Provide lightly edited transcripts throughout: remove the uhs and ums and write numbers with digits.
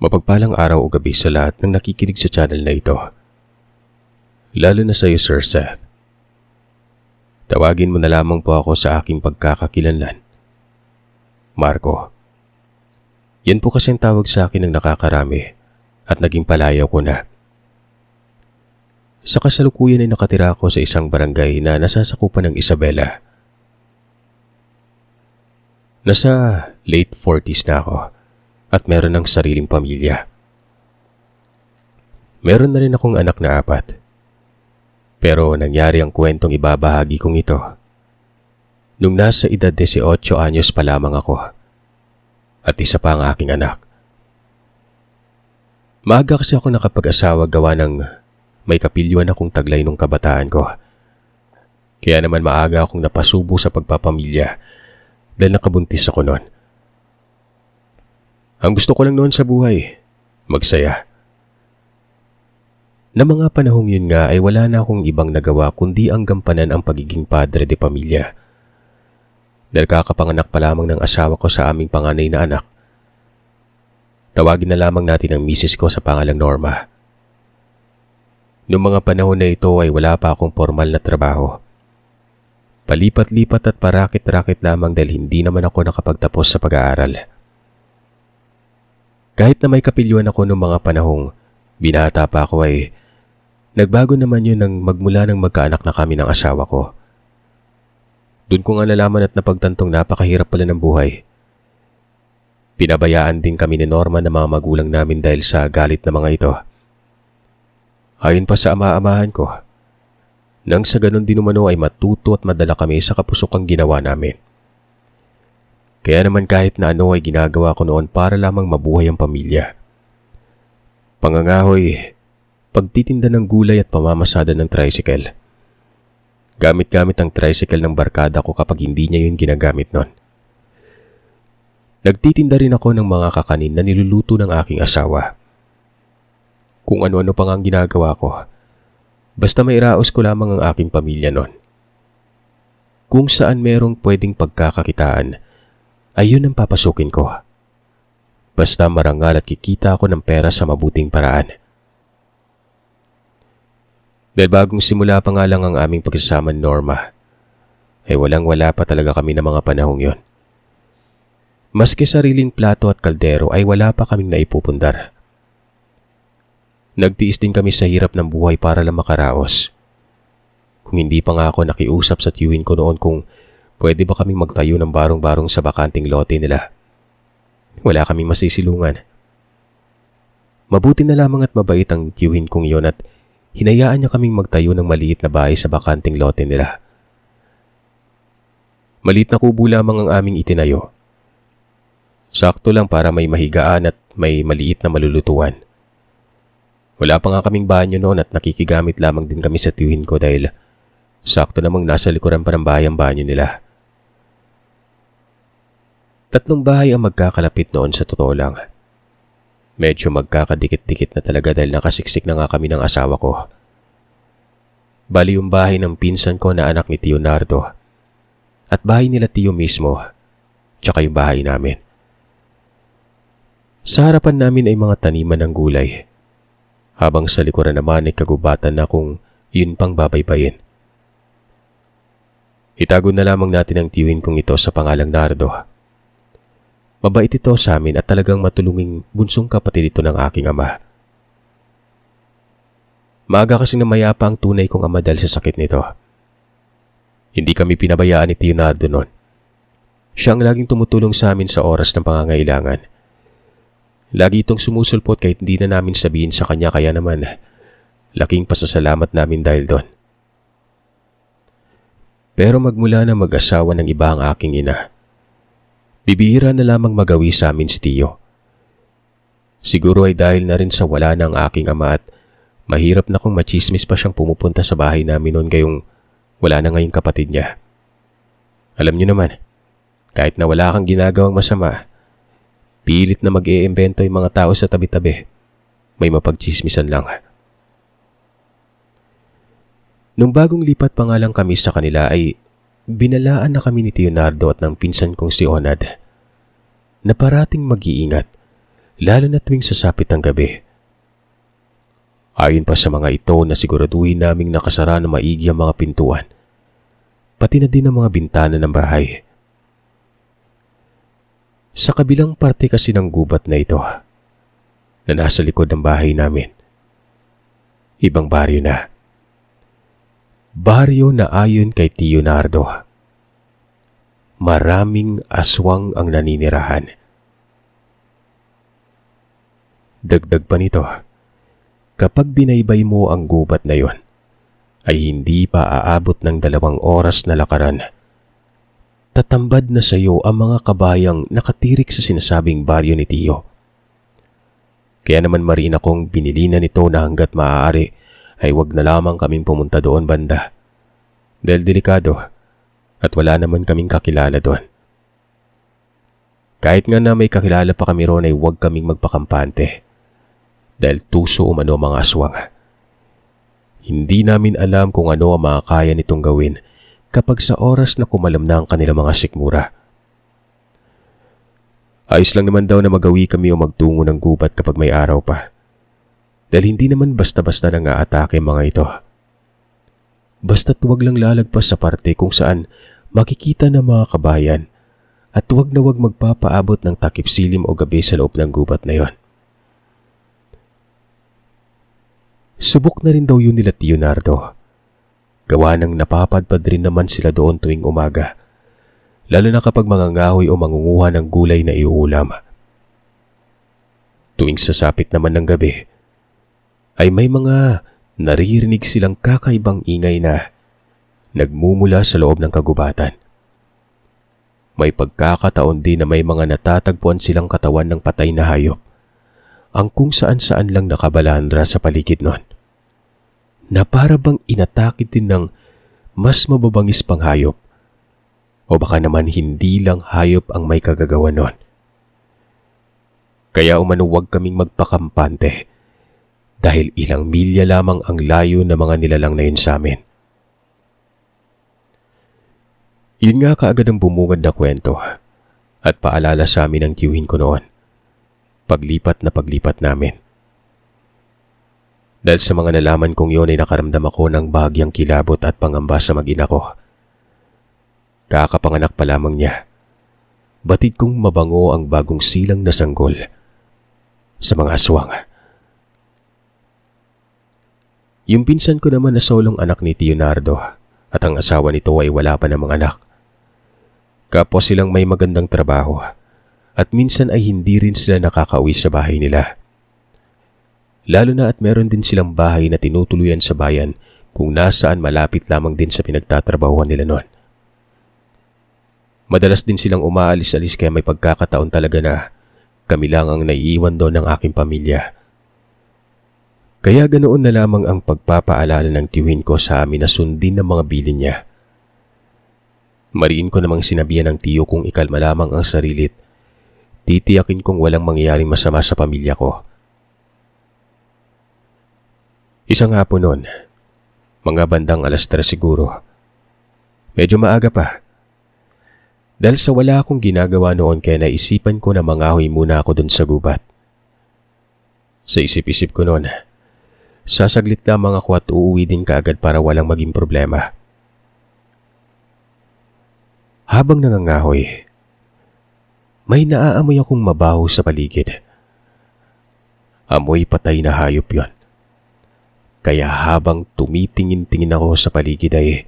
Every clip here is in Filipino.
Mapagpalang araw o gabi sa lahat ng nakikinig sa channel na ito. Lalo na sa iyo, Sir Seth. Tawagin mo na lamang po ako sa aking pagkakakilanlan. Marco. Yan po kasi ang tawag sa akin ng nakakarami at naging palayaw ko na. Sa kasalukuyan ay nakatira ako sa isang barangay na nasasakupan ng Isabela. Nasa late 40s na ako at meron ng sariling pamilya. Meron na rin akong anak na 4. Pero nangyari ang kwentong ibabahagi kong ito nung nasa edad 18 anyos pa lamang ako at isa pa ang aking anak. Maaga kasi ako nakapag-asawa gawa ng may kapilyuan akong taglay nung kabataan ko. Kaya naman maaga akong napasubo sa pagpapamilya dahil nakabuntis ako noon. Ang gusto ko lang noon sa buhay, magsaya. Na mga panahong yun nga ay wala na akong ibang nagawa kundi ang gampanan ang pagiging padre de pamilya. Dahil kakapanganak pa lamang ng asawa ko sa aming panganay na anak. Tawagin na lamang natin ang misis ko sa pangalang Norma. Noong mga panahon na ito ay wala pa akong formal na trabaho. Palipat-lipat at parakit-rakit lamang dahil hindi naman ako nakapagtapos sa pag-aaral. Kahit na may kapilyuan ako noong mga panahong binata pa ako ay nagbago naman yun nang magmula ng magkaanak na kami ng asawa ko. Doon ko nga nalaman at napagtantong napakahirap pala ng buhay. Pinabayaan din kami ni Norma ng mga magulang namin dahil sa galit na mga ito. Ayon pa sa ama-amahan ko, nang sa ganun din umano ay matuto at madala kami sa kapusokang ginawa namin. Kaya naman kahit na ano ay ginagawa ko noon para lamang mabuhay ang pamilya. Pangangahoy, pagtitinda ng gulay at pamamasada ng tricycle. Gamit-gamit ang tricycle ng barkada ko kapag hindi niya yun ginagamit noon. Nagtitinda rin ako ng mga kakanin na niluluto ng aking asawa. Kung ano-ano pang ang ginagawa ko, basta may raos ko lamang ang aking pamilya noon. Kung saan merong pwedeng pagkakakitaan, ayun ang papasukin ko. Basta marangal at kikita ako ng pera sa mabuting paraan. Dahil bagong simula pa nga lang ang aming pagsasama ni Norma, ay walang-wala pa talaga kami ng mga panahong yon. Maski sariling plato at kaldero ay wala pa kaming naipupundar. Nagtiis din kami sa hirap ng buhay para lang makaraos. Kung hindi pa nga ako nakiusap sa tiyuhin ko noon kung pwede ba kaming magtayo ng barong-barong sa bakanting lote nila. Wala kaming masisilungan. Mabuti na lamang at mabait ang tiyuhin kong iyon at hinayaan niya kaming magtayo ng maliit na bahay sa bakanting lote nila. Maliit na kubo lamang ang aming itinayo. Sakto lang para may mahigaan at may maliit na malulutuan. Wala pa nga kaming banyo noon at nakikigamit lamang din kami sa tiyuhin ko dahil sakto namang nasa likuran pa ng bahay ang banyo nila. 3 bahay ang magkakalapit noon sa totoo lang. Medyo magkakadikit-dikit na talaga dahil nakasiksik na nga kami ng asawa ko. Bali yung bahay ng pinsan ko na anak ni Tio Nardo at bahay nila Tio mismo, tsaka yung bahay namin. Sa harapan namin ay mga taniman ng gulay, habang sa likuran naman ay kagubatan na kung yun pang babaybayin. Itago na lamang natin ang tiyuhin kong ito sa pangalang Nardo. Mabait ito sa amin at talagang matulunging bunsong kapatid ito ng aking ama. Maaga kasi namayapa ang tunay kong ama dahil sa sakit nito. Hindi kami pinabayaan ni Tio Nardo noon. Siya ang laging tumutulong sa amin sa oras ng pangangailangan. Lagi itong sumusulpot kahit hindi na namin sabihin sa kanya kaya naman laking pasasalamat namin dahil doon. Pero magmula na mag-asawa ng iba ang aking ina, bibihira na lamang magawi sa amin si Tio. Siguro ay dahil na rin sa wala na ang aking ama at mahirap na kung machismis pa siyang pumupunta sa bahay namin noon gayong wala na ngayong kapatid niya. Alam niyo naman, kahit na wala kang ginagawang masama, pilit na mag-iimbento yung mga tao sa tabi-tabi. May mapagchismisan lang. Nung bagong lipat pa nga lang kami sa kanila ay binalaan na kami ni Tio Nardo at ng pinsan kong si Onad na parating mag-iingat lalo na tuwing sasapit ang gabi. Ayon pa sa mga ito na siguraduhin naming nakasara na maigi ang mga pintuan, pati na din ang mga bintana ng bahay. Sa kabilang parte kasi ng gubat na ito, na nasa likod ng bahay namin, ibang baryo na. Baryo na ayon kay Tio Nardo, maraming aswang ang naninirahan. Dagdag pa nito, kapag binaybay mo ang gubat na yon, ay hindi pa aabot ng 2 oras na lakaran. Tatambad na sa iyo ang mga kabayang nakatirik sa sinasabing baryo ni Tio. Kaya naman marina kong binili na nito na hanggat maaari ay wag na lamang kaming pumunta doon banda. Dahil delikado at wala naman kaming kakilala doon. Kahit nga na may kakilala pa kami roon ay wag kaming magpakampante. Dahil tuso umano mga aswang. Hindi namin alam kung ano ang makakaya nitong gawin kapag sa oras na kumalam na ang kanilang mga sikmura. Ayos lang naman daw na magawi kami o magtungo ng gubat kapag may araw pa. Dahil hindi naman basta-basta nang aatake mga ito. Basta't huwag lang lalagpas sa parte kung saan makikita ng mga kabayan at huwag na huwag magpapaabot ng takip silim o gabi sa loob ng gubat na yon. Subok na rin daw yun nila Tio Nardo. Gawa ng napapadpad rin naman sila doon tuwing umaga, lalo na kapag mangangahoy o mangunguha ng gulay na iuulam. Tuwing sasapit naman ng gabi, ay may mga naririnig silang kakaibang ingay na nagmumula sa loob ng kagubatan. May pagkakataon din na may mga natatagpuan silang katawan ng patay na hayop, ang kung saan-saan lang nakabalandra sa paligid nun, na para bang inatake din ng mas mababangis pang hayop, o baka naman hindi lang hayop ang may kagagawa nun. Kaya umano huwag kaming magpakampante dahil ilang milya lamang ang layo ng mga nilalang na yun sa amin. Yun nga kaagad ang bumungad na kwento at paalala sa amin ng tiyuhin ko noon. Paglipat namin. Dahil sa mga nalaman kong yun ay nakaramdam ako ng bahagyang kilabot at pangamba sa mag-ina ko. Kakapanganak pa lamang niya. Batid kong mabango ang bagong silang na sanggol sa mga aswang. Yung pinsan ko naman na solong anak ni Tio Nardo at ang asawa nito ay wala pa namang anak. Kapwa silang may magandang trabaho at minsan ay hindi rin sila nakakauwi sa bahay nila. Lalo na at meron din silang bahay na tinutuluyan sa bayan kung nasaan malapit lamang din sa pinagtatrabahuan nila noon. Madalas din silang umaalis-alis kaya may pagkakataon talaga na kami lang ang naiiwan doon ng aking pamilya. Kaya ganoon na lamang ang pagpapaalala ng tiyuhin ko sa amin na sundin ng mga bilin niya. Mariin ko namang sinabihan ng tiyo kung ikalma lamang ang sarilit, titiyakin kong walang mangyayaring masama sa pamilya ko. Isang hapon noon, mga bandang 3:00 siguro. Medyo maaga pa. Dahil sa wala akong ginagawa noon kaya naisipan ko na mangahoy muna ako dun sa gubat. Sa isip-isip ko noon, sasaglit lamang ako at uuwi din kaagad para walang maging problema. Habang nangangahoy, may naaamoy akong mabaho sa paligid. Amoy patay na hayop yon. Kaya habang tumitingin-tingin ako sa paligid ay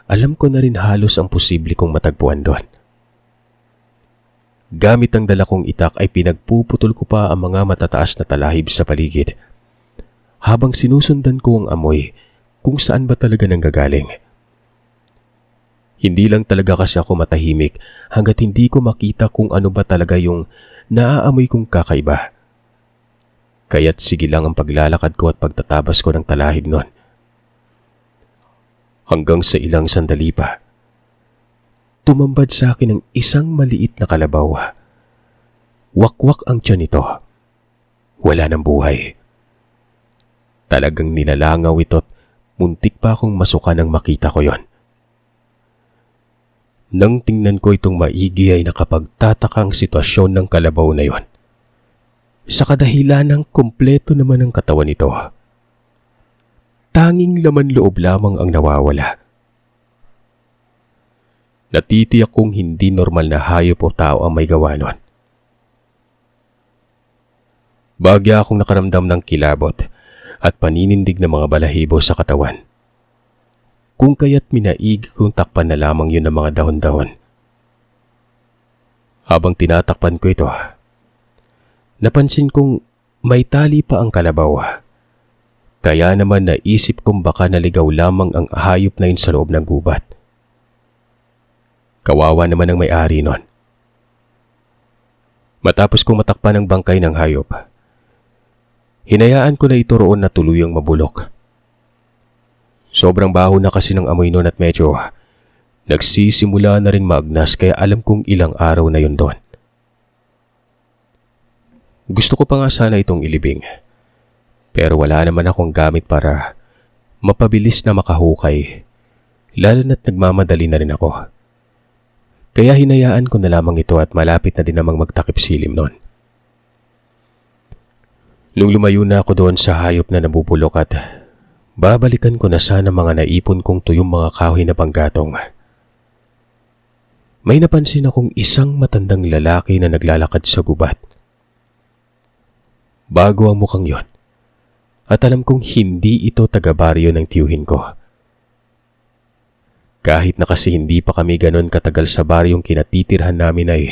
alam ko na rin halos ang posible kong matagpuan doon. Gamit ang dala kong itak ay pinagpuputol ko pa ang mga matataas na talahib sa paligid habang sinusundan ko ang amoy kung saan ba talaga nanggagaling. Hindi lang talaga kasi ako matahimik hanggat hindi ko makita kung ano ba talaga yung naaamoy kong kakaiba. Kaya't sige lang ang paglalakad ko at pagtatabas ko ng talahib nun. Hanggang sa ilang sandali pa, tumambad sa akin ang isang maliit na kalabaw. Wakwak ang tiyan nito. Wala ng buhay. Talagang nilalangaw ito't muntik pa akong masukan nang makita ko yon. Nang tingnan ko itong maigi ay nakapagtataka ang sitwasyon ng kalabaw na yon. Sa kadahilan ng kumpleto naman ang katawan nito. Tanging laman loob lamang ang nawawala. Natitiyak kong hindi normal na hayop o tao ang may gawa nun. Bagya akong nakaramdam ng kilabot at paninindig ng mga balahibo sa katawan. Kung kaya't minaig kong takpan na lamang yun ng mga dahon-dahon. Habang tinatakpan ko ito, napansin kong may tali pa ang kalabaw. Kaya naman naisip kong baka naligaw lamang ang hayop na yun sa loob ng gubat. Kawawa naman ang may-ari nun. Matapos kong matakpan ang bangkay ng hayop, hinayaan ko na ito roon na tuluyang mabulok. Sobrang baho na kasi ng amoy nun at medyo nagsisimula na rin maagnas kaya alam kong ilang araw na yun doon. Gusto ko pa nga sana itong ilibing, pero wala naman akong gamit para mapabilis na makahukay, lalo na't nagmamadali na rin ako. Kaya hinayaan ko na lamang ito at malapit na din namang magtakip silim noon. Nung lumayo na ako doon sa hayop na nabubulok at babalikan ko na sana mga naipon kong tuyong mga kahoy na panggatong, may napansin akong isang matandang lalaki na naglalakad sa gubat. Bago ang mukhang yon, at alam kong hindi ito taga-baryo ng tiyuhin ko. Kahit na kasi hindi pa kami ganon katagal sa baryong kinatitirhan namin ay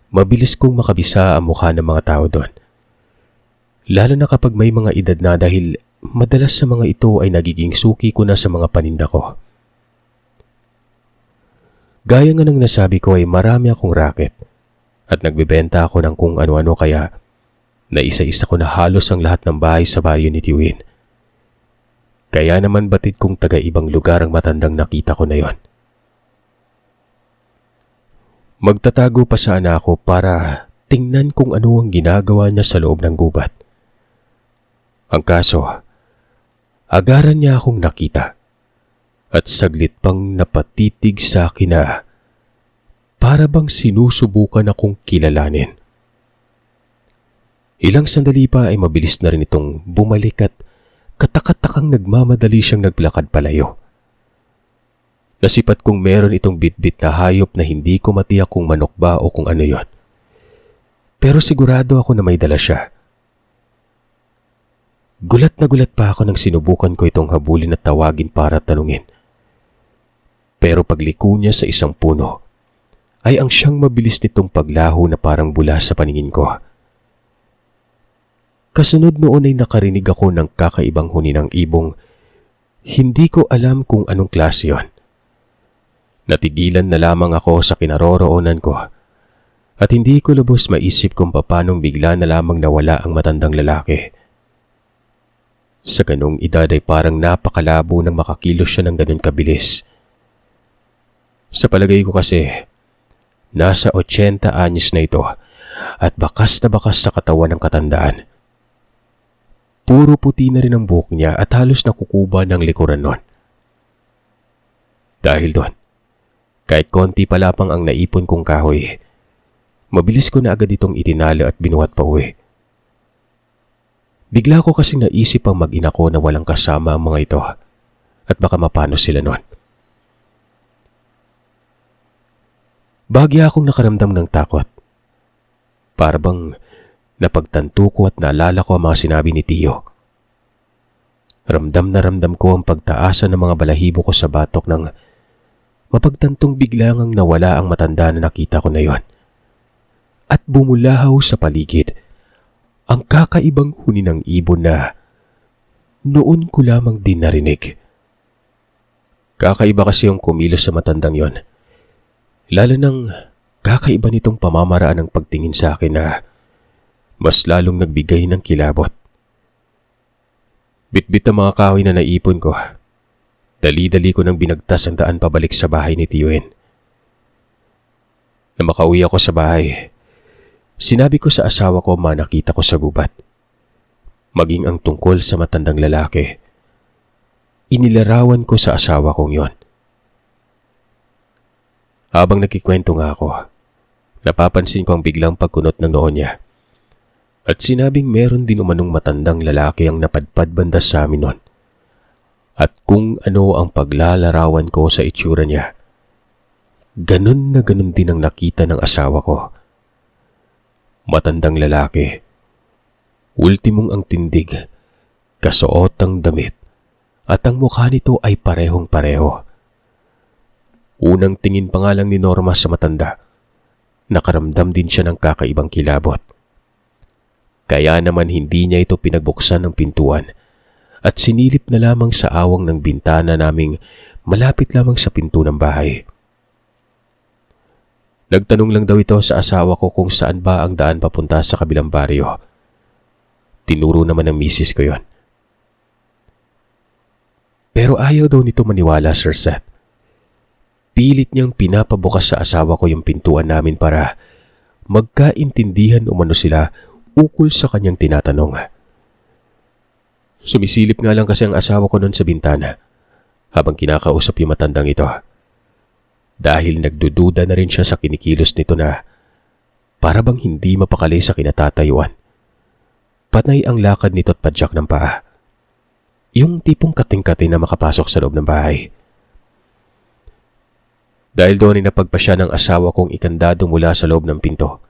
mabilis kong makabisa ang mukha ng mga tao doon. Lalo na kapag may mga edad na dahil madalas sa mga ito ay nagiging suki ko na sa mga paninda ko. Gaya nga ng nasabi ko ay marami akong racket at nagbebenta ako ng kung ano-ano kaya naisa-isa ko na halos ang lahat ng bahay sa baryo ni Tiyuhin. Kaya naman batid kong taga-ibang lugar ang matandang nakita ko na yon. Magtatago pa sana ako para tingnan kung ano ang ginagawa niya sa loob ng gubat. Ang kaso, agaran niya akong nakita at saglit pang napatitig sa akin na para bang sinusubukan akong kilalanin. Ilang sandali pa ay mabilis na rin itong bumalik at katakatakang nagmamadali siyang naglakad palayo. Nasipat kong meron itong bitbit na hayop na hindi ko matiyak kung manok ba o kung ano yon. Pero sigurado ako na may dala siya. Gulat na gulat pa ako nang sinubukan ko itong habulin at tawagin para tanungin. Pero pagliko niya sa isang puno, ay ang siyang mabilis nitong paglaho na parang bula sa paningin ko. Kasunod noon ay nakarinig ako ng kakaibang huni ng ibong. Hindi ko alam kung anong klase yon. Natigilan na lamang ako sa kinaroroonan ko at hindi ko lubos maisip kung paanong bigla na lamang nawala ang matandang lalaki. Sa ganung edad ay parang napakalabo nang makakilos siya ng ganun kabilis. Sa palagay ko kasi, nasa 80 anyos na ito at bakas na bakas sa katawan ng katandaan. Puro puti na rin ang buhok niya at halos nakukuba ng likuran nun. Dahil doon, kahit konti pa lapang ang naipon kong kahoy, mabilis ko na agad itong itinalo at binuhat pa uwi. Bigla ko kasing naisip ang mag-ina ko na walang kasama ang mga ito at baka mapano sila nun. Bagya akong nakaramdam ng takot. Para bang napagtanto ko at naalala ko ang mga sinabi ni Tiyo. Ramdam na ramdam ko ang pagtaasan ng mga balahibo ko sa batok nang mapagtantong biglangang nawala ang matanda na nakita ko na yon. At bumulahaw sa paligid ang kakaibang huni ng ibon na noon ko lamang din narinig. Kakaiba kasi yung kumilos sa matandang yon. Lalo nang kakaiba nitong pamamaraan ng pagtingin sa akin na mas lalong nagbigay ng kilabot. Bitbit ang mga kahoy na naipon ko. Dali-dali ko nang binagtas ang daan pabalik sa bahay ni Tiyuhin. Na makauwi ako sa bahay, sinabi ko sa asawa ko ang mga nakita ko sa gubat. Maging ang tungkol sa matandang lalaki. Inilarawan ko sa asawa kong yon. Habang nagkikwento nga ako, napapansin ko ang biglang pagkunot ng noo niya. At sinabing meron din umanong matandang lalaki ang napadpad banda sa amin noon. At kung ano ang paglalarawan ko sa itsura niya, ganun na ganun din ang nakita ng asawa ko. Matandang lalaki, ultimong ang tindig, kasuot ang damit, at ang mukha nito ay parehong pareho. Unang tingin pa nga lang ni Norma sa matanda, nakaramdam din siya ng kakaibang kilabot. Kaya naman hindi niya ito pinagbuksan ng pintuan at sinilip na lamang sa awang ng bintana naming malapit lamang sa pinto ng bahay. Nagtanong lang daw ito sa asawa ko kung saan ba ang daan papunta sa kabilang baryo. Tinuro naman ng misis ko yon. Pero ayaw daw nito maniwala, Sir Seth. Pilit niyang pinapabukas sa asawa ko yung pintuan namin para magkaintindihan umano sila ukol sa kanyang tinatanong. Sumisilip nga lang kasi ang asawa ko noon sa bintana habang kinakausap yung matandang ito. Dahil nagdududa na rin siya sa kinikilos nito na para bang hindi mapakali sa kinatatayuan. Patay ang lakad nito at padyak ng paa. Yung tipong kating-kating na makapasok sa loob ng bahay. Dahil doon ay napagpasya ng asawa kong ikandado mula sa loob ng pinto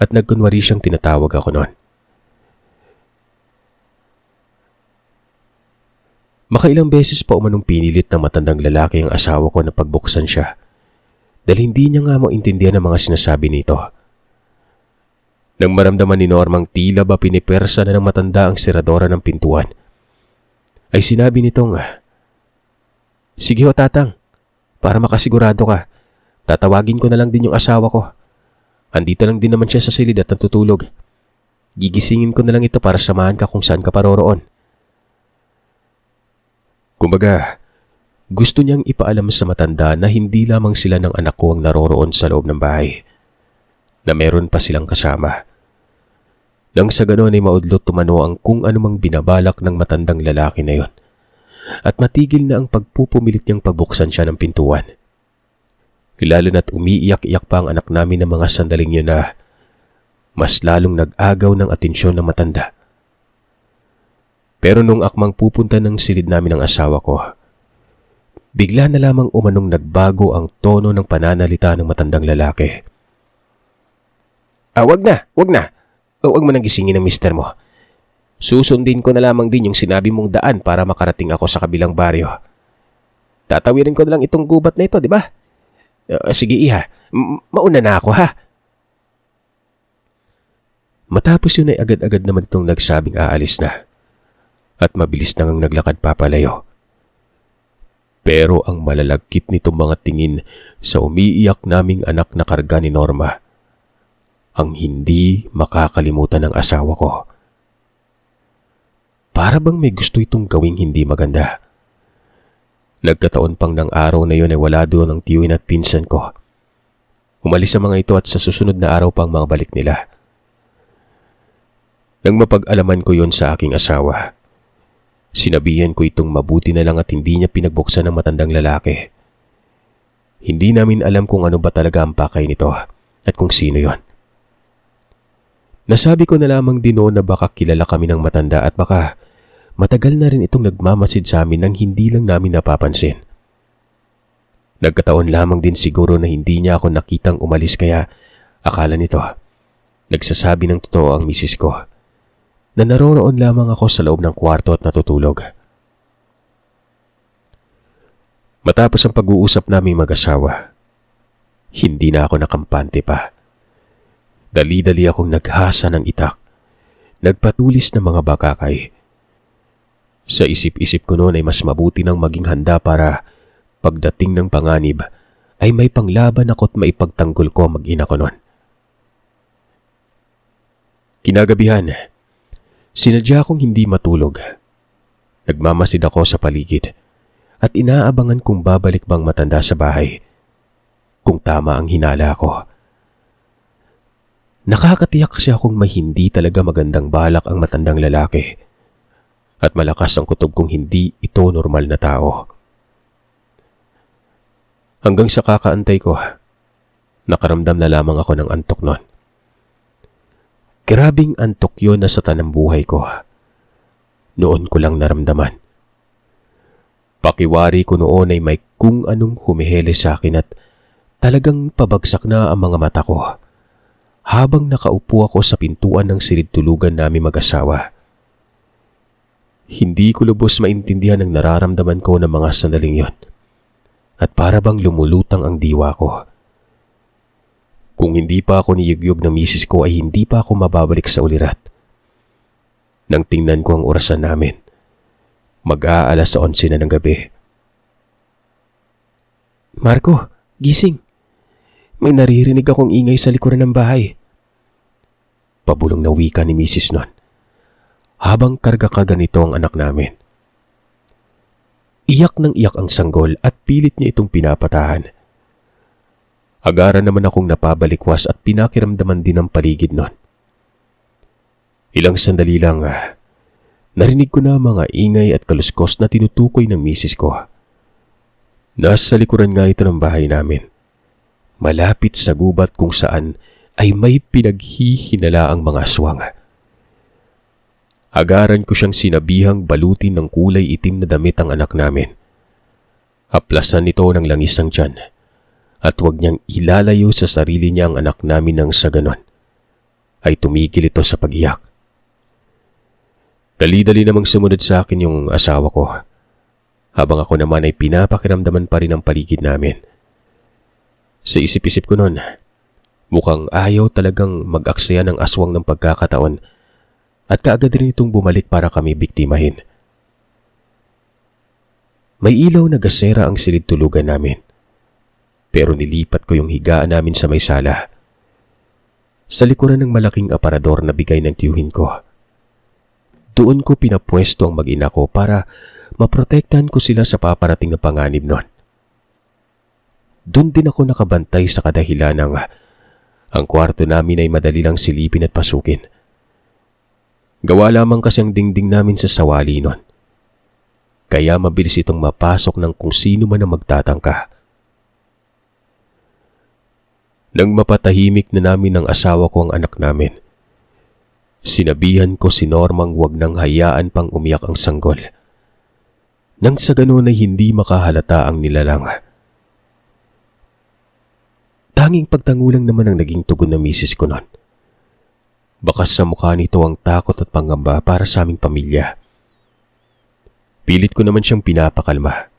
at nagkunwari siyang tinatawag ako noon. Makailang beses pa umanong pinilit ng matandang lalaki ang asawa ko na pagbuksan siya dahil hindi niya nga maintindihan ang mga sinasabi nito. Nang maramdaman ni Normang tila ba pinipersa na ng matanda ang seradora ng pintuan, ay sinabi nitong, "Sige ho tatang, para makasigurado ka, tatawagin ko na lang din yung asawa ko. Andito lang din naman siya sa silid at natutulog. Gigisingin ko na lang ito para samahan ka kung saan ka paroroon." Kumbaga, gusto niyang ipaalam sa matanda na hindi lamang sila ng anak ko ang naroroon sa loob ng bahay, na meron pa silang kasama. Nang sa ganon ay maudlot tumano ang kung anumang binabalak ng matandang lalaki na yon at matigil na ang pagpupumilit niyang pagbuksan siya ng pintuan. Lalo na't umiiyak-iyak pa ang anak namin ng mga sandaling yun na mas lalong nag-agaw ng atensyon ng matanda. Pero nung akmang pupunta ng silid namin ng asawa ko, bigla na lamang umanong nagbago ang tono ng pananalita ng matandang lalaki. Wag na, wag na. Huwag mo nang gisingin ng mister mo. Susundin ko na lamang din yung sinabi mong daan para makarating ako sa kabilang baryo. Tatawirin ko na lang itong gubat na ito, di ba? Sige iha, mauna na ako ha. Matapos yun ay agad-agad naman itong nagsabing aalis na at mabilis nang naglakad papalayo. Pero ang malalagkit nitong mga tingin sa umiiyak naming anak na karga ni Norma ang hindi makakalimutan ng asawa ko. Para bang may gusto itong gawing hindi maganda. Nagkataon pang ng araw na yun ay wala doon ang tiyuhin at pinsan ko. Umalis ang mga ito at sa susunod na araw pang mga balik nila. Nang mapag-alaman ko yon sa aking asawa, sinabihan ko itong mabuti na lang at hindi niya pinagbuksan ng matandang lalaki. Hindi namin alam kung ano ba talaga ang pakay nito at kung sino yon. Nasabi ko na lamang din noon na baka kilala kami ng matanda at baka matagal na rin itong nagmamasid sa amin nang hindi lang namin napapansin. Nagkataon lamang din siguro na hindi niya ako nakitang umalis kaya akala nito nagsasabi ng totoo ang misis ko na naroroon lamang ako sa loob ng kwarto at natutulog. Matapos ang pag-uusap naming mag-asawa, hindi na ako nakampante pa. Dali-dali akong naghasa ng itak, nagpatulis ng mga bakakay. Sa isip-isip ko noon ay mas mabuti nang maging handa para pagdating ng panganib ay may panglaban ako't maipagtanggol ko mag-ina ko noon. Kinagabihan, sinadya akong hindi matulog. Nagmamasid ako sa paligid at inaabangan kung babalik bang matanda sa bahay. Kung tama ang hinala ko. Nakakatiyak kasi akong may hindi talaga magandang balak ang matandang lalaki at malakas ang kutob kung hindi ito normal na tao. Hanggang sa kakaantay ko, nakaramdam na lamang ako ng antok noon. Grabing antok yun na sa tanang buhay ko. Noon ko lang naramdaman. Pakiwari ko noon ay may kung anong humihele sa akin at talagang pabagsak na ang mga mata ko habang nakaupo ako sa pintuan ng silid-tulugan namin mag-asawa. Hindi ko lubos maintindihan ang nararamdaman ko ng mga sandaling yon at para bang lumulutang ang diwa ko. Kung hindi pa ako niyugyug ng misis ko ay hindi pa ako mababalik sa ulirat. Nang tingnan ko ang orasan namin, mag-aalas 11 na ng gabi. Marco, gising. May naririnig akong ingay sa likuran ng bahay. Pabulong na wika ni misis nun, habang karga-karga nito ang anak namin. Iyak ng iyak ang sanggol at pilit niya itong pinapatahan. Agaran naman akong napabalikwas at pinakiramdaman din ang paligid nun. Ilang sandali lang, narinig ko na mga ingay at kaluskos na tinutukoy ng misis ko. Nasa likuran nga ito ng bahay namin, malapit sa gubat kung saan ay may pinaghihinalaang mga aswang. Agaran ko siyang sinabihang balutin ng kulay itim na damit ang anak namin. Haplasan nito ng langis ng tiyan at huwag niyang ilalayo sa sarili niya ang anak namin nang sa ganon ay tumigil ito sa pag-iyak. Dali-dali namang sumunod sa akin yung asawa ko, habang ako naman ay pinapakiramdaman pa rin ang paligid namin. Sa isip-isip ko noon, mukhang ayaw talagang mag-aksaya ng aswang ng pagkakataon at kaagad rin itong bumalik para kami biktimahin. May ilaw na gasera ang silid-tulugan namin, pero nilipat ko yung higaan namin sa may sala, sa likuran ng malaking aparador na bigay ng tiyuhin ko. Doon ko pinapwesto ang mag-ina ko para maprotektahan ko sila sa paparating na panganib nun. Doon din ako nakabantay sa kadahilan ng ang kwarto namin ay madali lang silipin at pasukin. Gawa lamang kasi ang dingding namin sa sawali nun, kaya mabilis itong mapasok ng kung sino man ang magtatangka. Nang mapatahimik na namin ng asawa ko ang anak namin, sinabihan ko si Normang huwag nang hayaan pang umiyak ang sanggol. Nang sa ganun ay hindi makahalata ang nilalang. Tanging pagtangulang naman ang naging tugon ng misis ko nun. Bakas sa mukha nito ang takot at pangamba para sa aming pamilya. Pilit ko naman siyang pinapakalma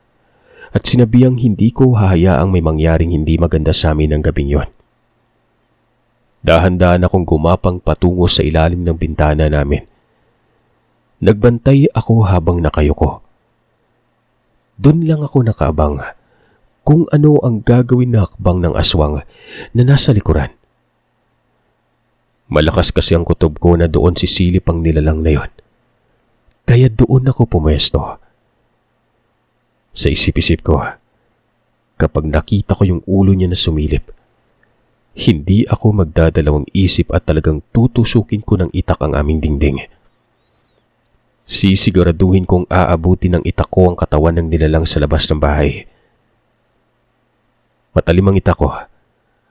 at sinabihang hindi ko hahayaang may mangyaring hindi maganda sa amin ng gabing yon. Dahan-dahan akong gumapang patungo sa ilalim ng bintana namin. Nagbantay ako habang nakayuko. Doon lang ako nakaabang kung ano ang gagawin na hakbang ng aswang na nasa likuran. Malakas kasi ang kutob ko na doon sisilip ang nilalang na yon, kaya doon ako pumwesto. Sa isip-isip ko, kapag nakita ko yung ulo niya na sumilip, hindi ako magdadalawang isip at talagang tutusukin ko ng itak ang aming dingding. Sisiguraduhin kong aabuti ng itak ko ang katawan ng nilalang sa labas ng bahay. Matalim ang itak ko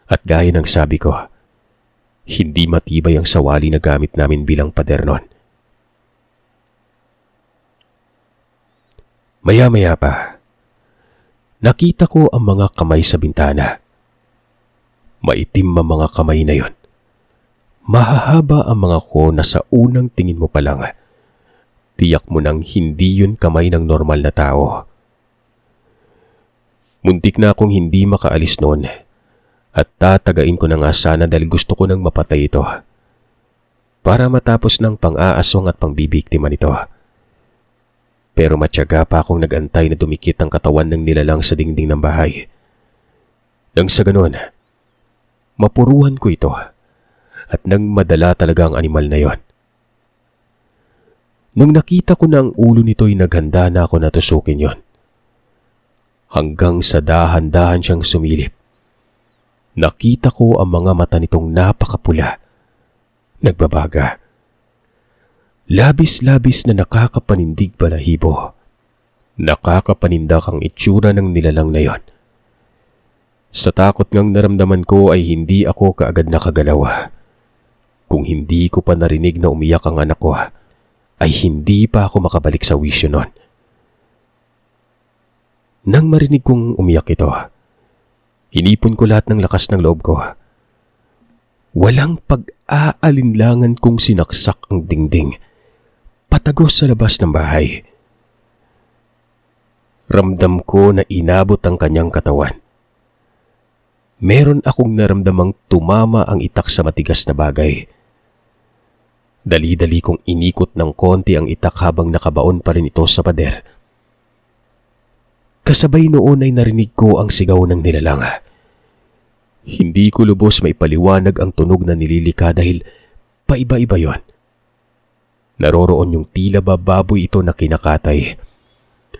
at gaya ng sabi ko, hindi matibay ang sawali na gamit namin bilang pader nun. Maya-maya pa, nakita ko ang mga kamay sa bintana. Maitim ang mga kamay na yon. Mahahaba ang mga ko na sa unang tingin mo pa lang, tiyak mo nang hindi yun kamay ng normal na tao. Muntik na akong hindi makaalis noon at tatagain ko na nga sana dahil gusto ko nang mapatay ito para matapos ng pang-aaswang at pangbibiktima nito. Pero matyaga pa akong nagantay na dumikit ang katawan ng nilalang sa dingding ng bahay. Nang sa ganun, mapuruhan ko ito at nang madala talaga ang animal na yon. Nung nakita ko na ang ulo nito'y naghanda na ako na tusukin yon. Hanggang sa dahan-dahan siyang sumilip, nakita ko ang mga mata nitong napakapula, nagbabaga. Labis-labis na nakakapanindig balahibo. Nakakapanindak ang itsura ng nilalang na yon. Sa takot ngang naramdaman ko ay hindi ako kaagad nakagalaw. Kung hindi ko pa narinig na umiyak ang anak ko, ay hindi pa ako makabalik sa wisyo noon. Nang marinig kong umiyak ito, hinipon ko lahat ng lakas ng loob ko. Walang pag-aalinlangan kong sinaksak ang dingding patagos sa labas ng bahay. Ramdam ko na inabot ang kanyang katawan. Meron akong naramdamang tumama ang itak sa matigas na bagay. Dali-dali kong inikot ng konti ang itak habang nakabaon pa rin ito sa pader. Kasabay noon ay narinig ko ang sigaw ng nilalang. Hindi ko lubos maipaliwanag ang tunog na nililika dahil paiba-iba yon. Naroroon yung tila ba baboy ito na kinakatay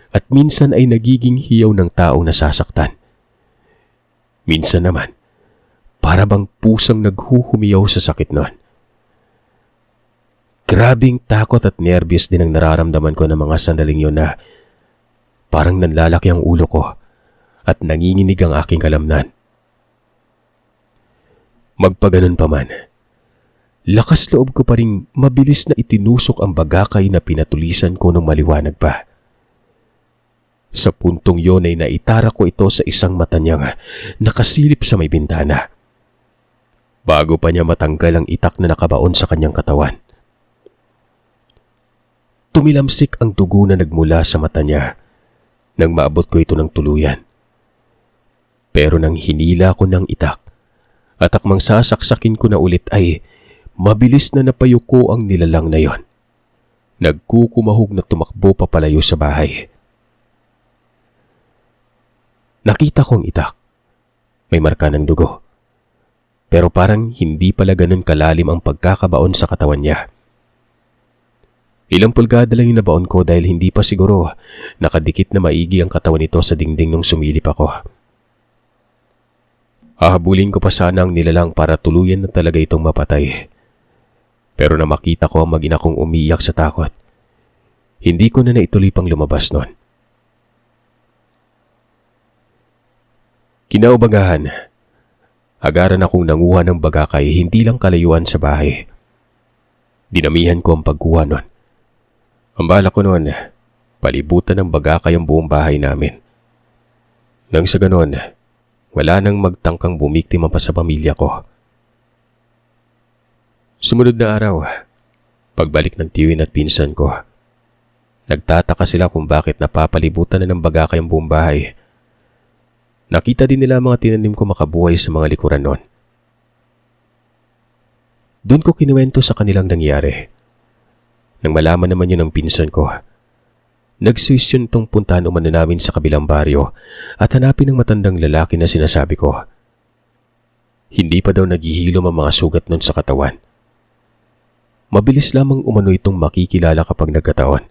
at minsan ay nagiging hiyaw ng taong nasasaktan. Minsan naman, para bang pusang naghuhumiyaw sa sakit noon. Grabing takot at nervyos din ang nararamdaman ko ng mga sandaling yun na parang nanlalaki ang ulo ko at nanginginig ang aking kalamnan. Magpaganon pa man, lakas loob ko pa rin mabilis na itinusok ang bagakay na pinatulisan ko nung maliwanag pa. Sa puntong yon ay naitara ko ito sa isang mata niyang nakasilip sa may bintana. Bago pa niya matanggal ang itak na nakabaon sa kanyang katawan. Tumilamsik ang dugo na nagmula sa mata niya nang maabot ko ito ng tuluyan. Pero nang hinila ko ng itak at akmang sasaksakin ko na ulit ay mabilis na napayuko ang nilalang na yon. Nagkukumahog na tumakbo papalayo sa bahay. Nakita ko ang itak. May marka ng dugo. Pero parang hindi pala ganun kalalim ang pagkakabaon sa katawan niya. Ilang pulgada lang yung nabaon ko dahil hindi pa siguro nakadikit na maigi ang katawan nito sa dingding nung sumilip ako. Hahabulin ko pa sana ang nilalang para tuluyan na talaga itong mapatay. Pero na makita ko ang mag-ina kong umiiyak sa takot, hindi ko na naituloy pang lumabas noon. Kinaubagahan, agaran akong nanguha ng bagakay hindi lang kalayuan sa bahay. Dinamihan ko ang pagkuha noon. Ang bala ko noon, palibutan ng bagakay ang buong bahay namin. Nang sa ganon, wala nang magtangkang bumiktima pa sa pamilya ko. Sumunod na araw, pagbalik ng tiyuhin at pinsan ko, nagtataka sila kung bakit napapalibutan na ng bagakay ang buong bahay. Nakita din nila mga tinanim ko makabuhay sa mga likuran noon. Doon ko kinuwento sa kanilang nangyari. Nang malaman naman yun ng pinsan ko, nagsuwisyon itong puntahan umano namin sa kabilang baryo at hanapin ang matandang lalaki na sinasabi ko. Hindi pa daw naghihilom ang mga sugat noon sa katawan. Mabilis lamang umano itong makikilala kapag nagkataon.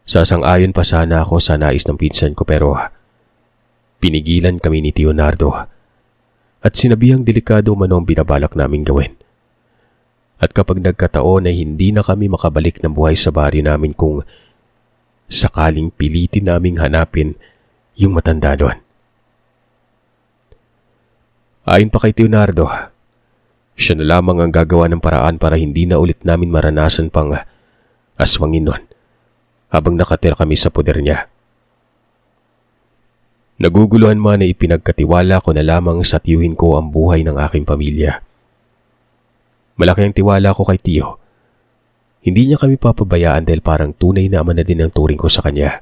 Sasang-ayon pa sana ako sa nais ng pinsan ko pero pinigilan kami ni Tio Nardo at sinabihang delikado man ang binabalak naming gawin. At kapag nagkataon ay hindi na kami makabalik ng buhay sa baryo namin kung sakaling pilitin naming hanapin yung matanda doon. Ayon pa kay Tio Nardo, siya na lamang ang gagawa ng paraan para hindi na ulit namin maranasan pang aswangin nun habang nakatira kami sa poder niya. Naguguluhan man na ipinagkatiwala ko na lamang sa tiyuhin ko ang buhay ng aking pamilya. Malaki ang tiwala ko kay Tiyo. Hindi niya kami papabayaan dahil parang tunay na ama na din ang turing ko sa kanya.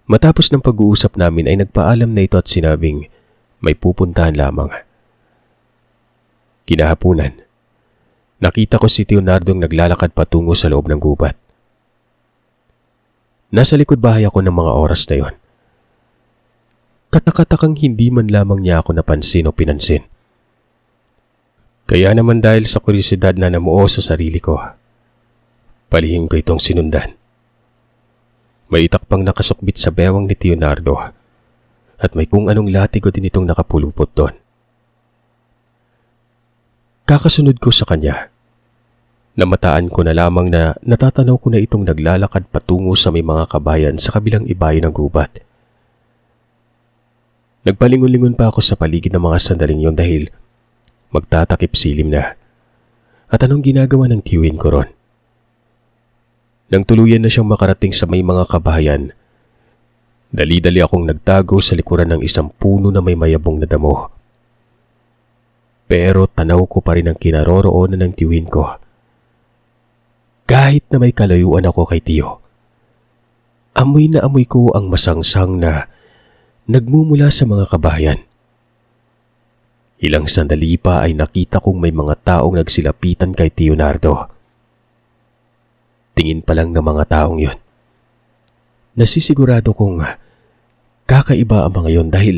Matapos ng pag-uusap namin ay nagpaalam na ito at sinabing may pupuntahan lamang. Kinahapunan, nakita ko si Tio Nardong naglalakad patungo sa loob ng gubat. Nasa likod bahay ako ng mga oras na yon. Katakatakang hindi man lamang niya ako napansin o pinansin. Kaya naman dahil sa kuryosidad na namuo sa sarili ko, palihim ko itong sinundan. May itak pang nakasukbit sa bewang ni Tio Nardo at may kung anong latigo din itong nakapulupot doon. Kakasunod ko sa kanya. Namataan ko na lamang na natatanaw ko na itong naglalakad patungo sa may mga kabayan sa kabilang ibayan ng gubat. Nagpalingon-lingon pa ako sa paligid ng mga sandaling yon dahil magtatakip silim na. At anong ginagawa ng tiyuhin ko ron? Nang tuluyan na siyang makarating sa may mga kabahayan, dali-dali akong nagtago sa likuran ng isang puno na may mayabong na damo. Pero tanaw ko pa rin ang kinaroroonan ng tiyuhin ko. Kahit na may kalayuan ako kay tiyo, amoy na amoy ko ang masangsang na nagmumula sa mga kabahayan. Ilang sandali pa ay nakita kong may mga taong nagsilapitan kay Tio Nardo. Tingin pa lang ng mga taong yon, nasisigurado kong kakaiba ang mga yon dahil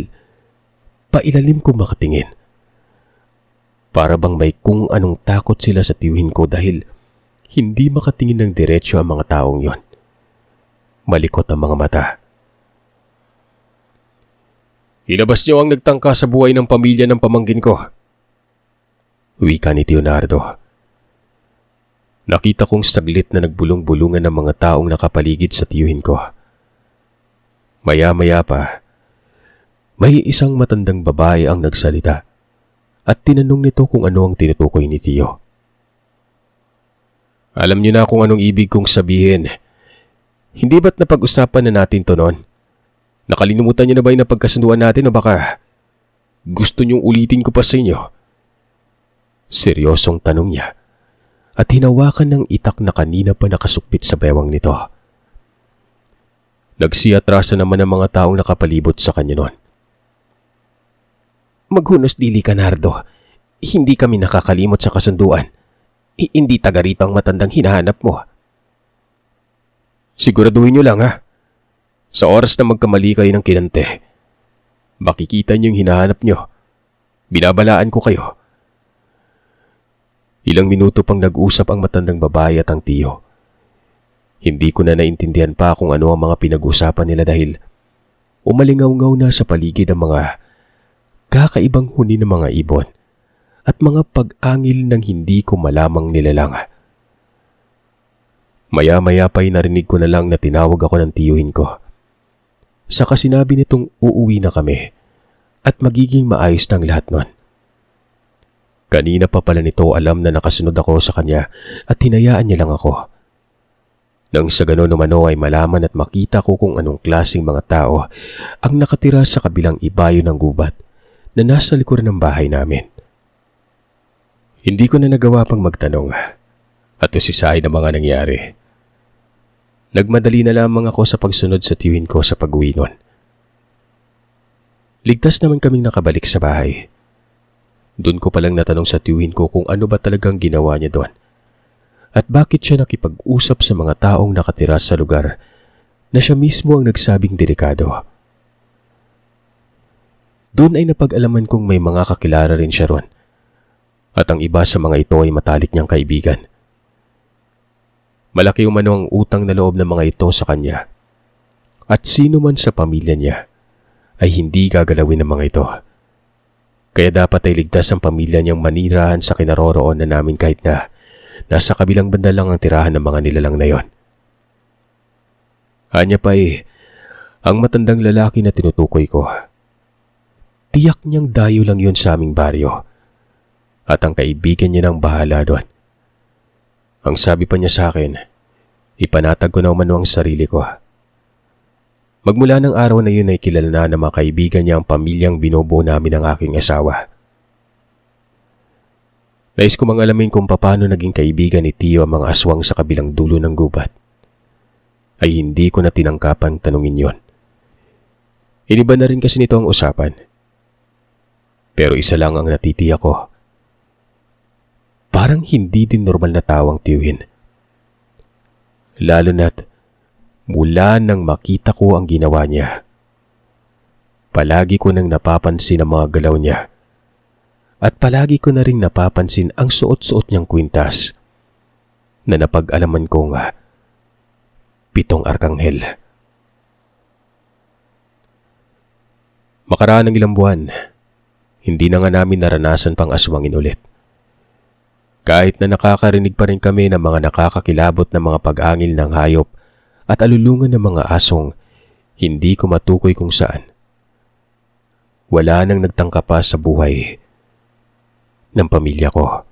pailalim ko makatingin. Para bang may kung anong takot sila sa tiyuhin ko dahil hindi makatingin ng diretsyo ang mga taong yon. Malikot ang mga mata. Ilabas niyo ang nagtangka sa buhay ng pamilya ng pamangkin ko, wika ni Tio Nardo. Nakita kong saglit na nagbulong-bulungan ng mga taong nakapaligid sa tiyuhin ko. Maya-maya pa, may isang matandang babae ang nagsalita at tinanong nito kung ano ang tinutukoy ni Tiyo. Alam niyo na kung anong ibig kong sabihin. Hindi ba't napag-usapan na natin to noon? Nakalimutan niyo na ba yung napagkasunduan natin o baka gusto niyong ulitin ko pa sa inyo? Seryosong tanong niya at hinawakan ng itak na kanina pa nakasukpit sa bewang nito. Nagsiatrasa naman ang mga taong nakapalibot sa kanya noon. Maghunos dili ka, Nardo. Hindi kami nakakalimot sa kasunduan. Hindi taga rito ang matandang hinahanap mo. Siguraduhin niyo lang ha. Sa oras na magkamali kayo ng kinante, makikita niyo yung hinahanap niyo. Binabalaan ko kayo. Ilang minuto pang nag-usap ang matandang babae at ang tiyo. Hindi ko na naintindihan pa kung ano ang mga pinag-usapan nila dahil umalingaw-ngaw na sa paligid ang mga kakaibang huni ng mga ibon at mga pag-angil ng hindi ko malamang nilalang. Maya-maya pa'y narinig ko na lang na tinawag ako ng tiyuhin ko. Saka sinabi nitong uuwi na kami at magiging maayos ng lahat nun. Kanina pa pala nito alam na nakasunod ako sa kanya at hinayaan niya lang ako. Nang sa ganon umano ay malaman at makita ko kung anong klaseng mga tao ang nakatira sa kabilang ibayo ng gubat na nasa likuran ng bahay namin. Hindi ko na nagawa pang magtanong at usisahin ang mga nangyari. Nagmadali na lamang ako sa pagsunod sa tiyuhin ko sa pag-uwi nun. Ligtas naman kaming nakabalik sa bahay. Doon ko palang natanong sa tiyuhin ko kung ano ba talagang ginawa niya doon at bakit siya nakipag-usap sa mga taong nakatira sa lugar na siya mismo ang nagsabing delikado. Doon ay napag-alaman kong may mga kakilala rin siya ron at ang iba sa mga ito ay matalik niyang kaibigan. Malaki umano ang utang na loob ng mga ito sa kanya at sino man sa pamilya niya ay hindi gagalawin ng mga ito. Kaya dapat ay ligtas ang pamilya niyang manirahan sa kinaroroon na namin kahit na nasa kabilang banda lang ang tirahan ng mga nilalang na yon. Anya pa ang matandang lalaki na tinutukoy ko. Tiyak niyang dayo lang yun sa aming baryo at ang kaibigan niya nang bahala doon. Ang sabi pa niya sa akin, ipanatag ko na umano ang sarili ko. Magmula ng araw na yun ay kilala na ng mga kaibigan niya ang pamilyang binubuo namin ng aking asawa. Nais ko mang alamin kung paano naging kaibigan ni Tio ang mga aswang sa kabilang dulo ng gubat. Ay hindi ko na tinangkapan tanungin yon. Iniba na rin kasi nito ang usapan. Pero isa lang ang natitiyak ko. Parang hindi din normal na tawang tiyuhin. Lalo na't mula nang makita ko ang ginawa niya. Palagi ko nang napapansin ang mga galaw niya. At palagi ko na rin napapansin ang suot-suot niyang kwintas na napag-alaman ko nga 7 arkanghel. Makaraan ng ilang buwan, hindi na nga namin naranasan pang aswangin ulit. Kahit na nakakarinig pa rin kami ng mga nakakakilabot na mga pag-angil ng hayop at alulungan ng mga asong hindi ko matukoy kung saan. Wala nang nagtangka pa sa buhay ng pamilya ko.